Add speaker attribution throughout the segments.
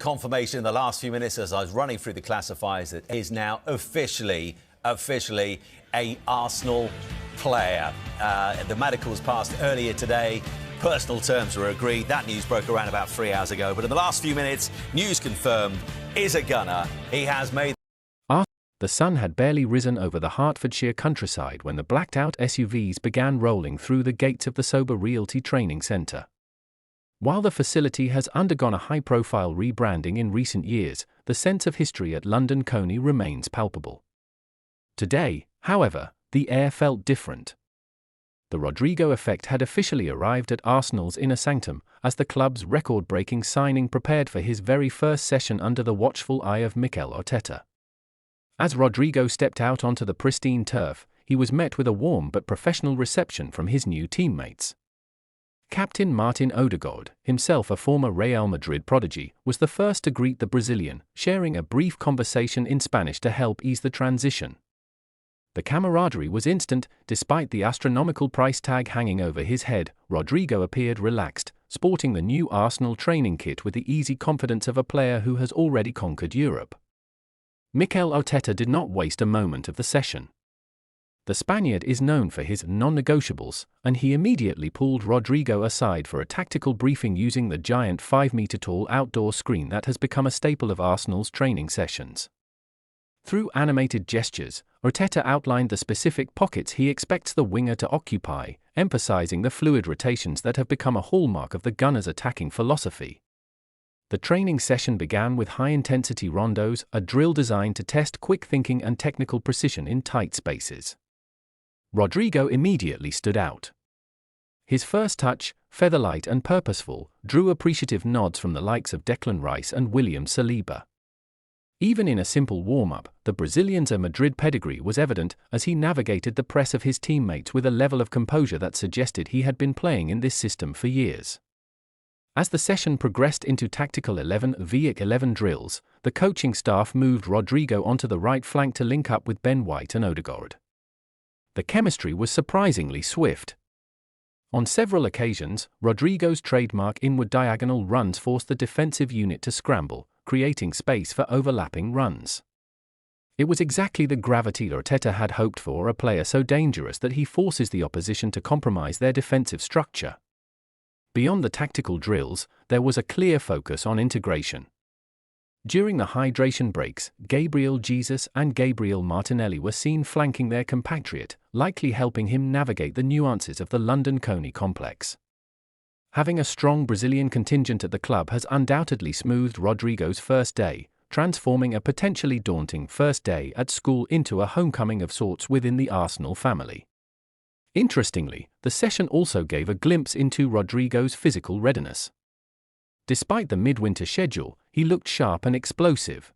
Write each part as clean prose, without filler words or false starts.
Speaker 1: Confirmation in the last few minutes as I was running through the classifiers that is now officially a Arsenal player. The medicals passed earlier today. Personal terms were agreed. That news broke around about 3 hours ago. But in the last few minutes, news confirmed, is a gunner. He has made...
Speaker 2: The sun had barely risen over the Hertfordshire countryside when the blacked-out SUVs began rolling through the gates of the Sobha Realty Training Centre. While the facility has undergone a high-profile rebranding in recent years, the sense of history at London Colney remains palpable. Today, however, the air felt different. The Rodrygo effect had officially arrived at Arsenal's inner sanctum, as the club's record-breaking signing prepared for his very first session under the watchful eye of Mikel Arteta. As Rodrygo stepped out onto the pristine turf, he was met with a warm but professional reception from his new teammates. Captain Martin Ødegaard, himself a former Real Madrid prodigy, was the first to greet the Brazilian, sharing a brief conversation in Spanish to help ease the transition. The camaraderie was instant. Despite the astronomical price tag hanging over his head, Rodrygo appeared relaxed, sporting the new Arsenal training kit with the easy confidence of a player who has already conquered Europe. Mikel Arteta did not waste a moment of the session. The Spaniard is known for his non-negotiables, and he immediately pulled Rodrygo aside for a tactical briefing using the giant 5-metre-tall outdoor screen that has become a staple of Arsenal's training sessions. Through animated gestures, Arteta outlined the specific pockets he expects the winger to occupy, emphasizing the fluid rotations that have become a hallmark of the Gunners' attacking philosophy. The training session began with high-intensity rondos, a drill designed to test quick thinking and technical precision in tight spaces. Rodrygo immediately stood out. His first touch, featherlight and purposeful, drew appreciative nods from the likes of Declan Rice and William Saliba. Even in a simple warm-up, the Brazilian's Madrid pedigree was evident as he navigated the press of his teammates with a level of composure that suggested he had been playing in this system for years. As the session progressed into tactical 11v11 drills, the coaching staff moved Rodrygo onto the right flank to link up with Ben White and Ødegaard. The chemistry was surprisingly swift. On several occasions, Rodrygo's trademark inward diagonal runs forced the defensive unit to scramble, creating space for overlapping runs. It was exactly the gravity Arteta had hoped for, a player so dangerous that he forces the opposition to compromise their defensive structure. Beyond the tactical drills, there was a clear focus on integration. During the hydration breaks, Gabriel Jesus and Gabriel Martinelli were seen flanking their compatriot, likely helping him navigate the nuances of the London Colney complex. Having a strong Brazilian contingent at the club has undoubtedly smoothed Rodrygo's first day, transforming a potentially daunting first day at school into a homecoming of sorts within the Arsenal family. Interestingly, the session also gave a glimpse into Rodrygo's physical readiness. Despite the midwinter schedule, he looked sharp and explosive.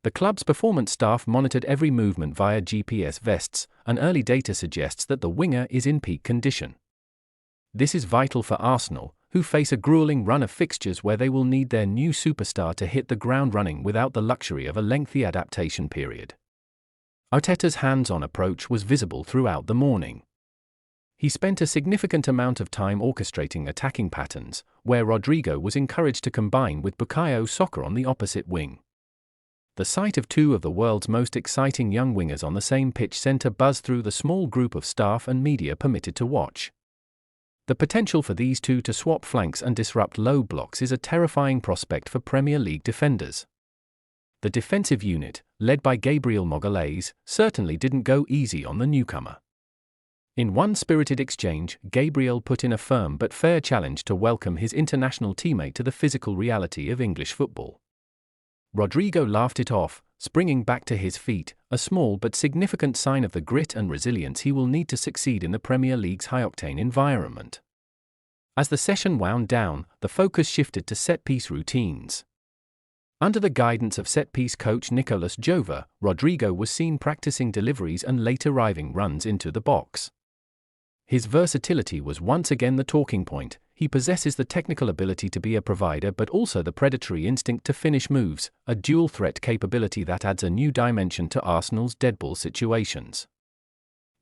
Speaker 2: The club's performance staff monitored every movement via GPS vests, and early data suggests that the winger is in peak condition. This is vital for Arsenal, who face a grueling run of fixtures where they will need their new superstar to hit the ground running without the luxury of a lengthy adaptation period. Arteta's hands-on approach was visible throughout the morning. He spent a significant amount of time orchestrating attacking patterns, where Rodrygo was encouraged to combine with Bukayo Saka on the opposite wing. The sight of two of the world's most exciting young wingers on the same pitch sent a buzz through the small group of staff and media permitted to watch. The potential for these two to swap flanks and disrupt low blocks is a terrifying prospect for Premier League defenders. The defensive unit, led by Gabriel Magalhães, certainly didn't go easy on the newcomer. In one spirited exchange, Gabriel put in a firm but fair challenge to welcome his international teammate to the physical reality of English football. Rodrygo laughed it off, springing back to his feet, a small but significant sign of the grit and resilience he will need to succeed in the Premier League's high-octane environment. As the session wound down, the focus shifted to set-piece routines. Under the guidance of set-piece coach Nicolas Jova, Rodrygo was seen practicing deliveries and late-arriving runs into the box. His versatility was once again the talking point. He possesses the technical ability to be a provider but also the predatory instinct to finish moves, a dual-threat capability that adds a new dimension to Arsenal's deadball situations.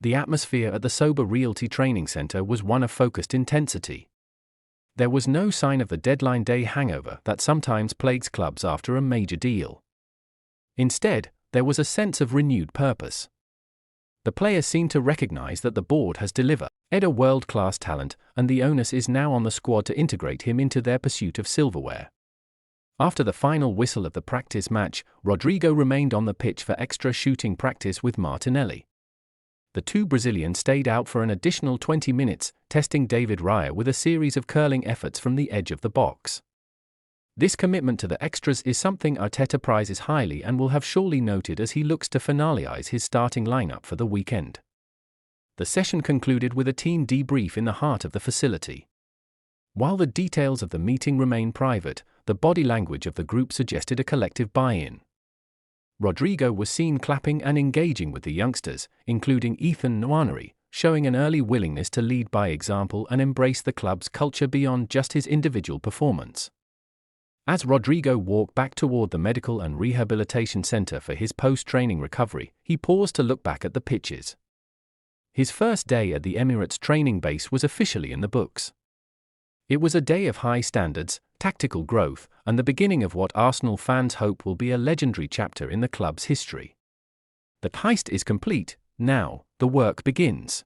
Speaker 2: The atmosphere at the Sobha Realty Training Centre was one of focused intensity. There was no sign of the deadline day hangover that sometimes plagues clubs after a major deal. Instead, there was a sense of renewed purpose. The players seemed to recognize that the board has delivered a world-class talent, and the onus is now on the squad to integrate him into their pursuit of silverware. After the final whistle of the practice match, Rodrygo remained on the pitch for extra shooting practice with Martinelli. The two Brazilians stayed out for an additional 20 minutes, testing David Raya with a series of curling efforts from the edge of the box. This commitment to the extras is something Arteta prizes highly and will have surely noted as he looks to finalize his starting lineup for the weekend. The session concluded with a team debrief in the heart of the facility. While the details of the meeting remain private, the body language of the group suggested a collective buy-in. Rodrygo was seen clapping and engaging with the youngsters, including Ethan Nwaneri, showing an early willingness to lead by example and embrace the club's culture beyond just his individual performance. As Rodrygo walked back toward the Medical and Rehabilitation Centre for his post-training recovery, he paused to look back at the pitches. His first day at the Emirates training base was officially in the books. It was a day of high standards, tactical growth, and the beginning of what Arsenal fans hope will be a legendary chapter in the club's history. The heist is complete, now the work begins.